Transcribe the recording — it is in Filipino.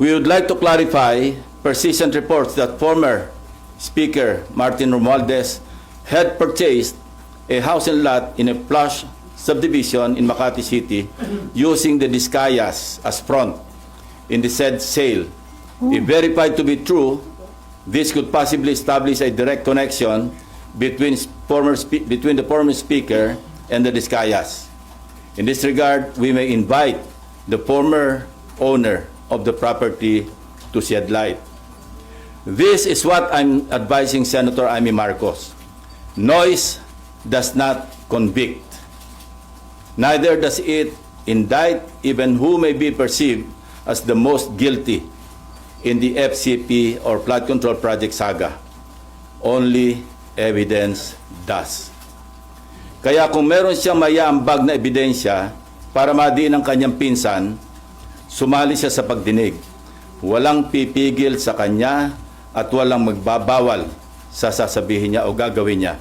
We would like to clarify persistent reports that former Speaker Martin Romualdez had purchased a house and lot in a plush subdivision in Makati City using the Discayas as front in the said sale. If verified to be true, this could possibly establish a direct connection between the former Speaker and the Discayas. In this regard, we may invite the former owner of the property to shed light. This is what I'm advising Senator Amy Marcos. Noise does not convict. Neither does it indict even who may be perceived as the most guilty in the FCP or flood control project saga. Only evidence does. Kaya kung meron siyang mayaambag na ebidensya para madiin ang kanyang pinsan, sumali siya sa pagdinig. Walang pipigil sa kanya at walang magbabawal sa sasabihin niya o gagawin niya.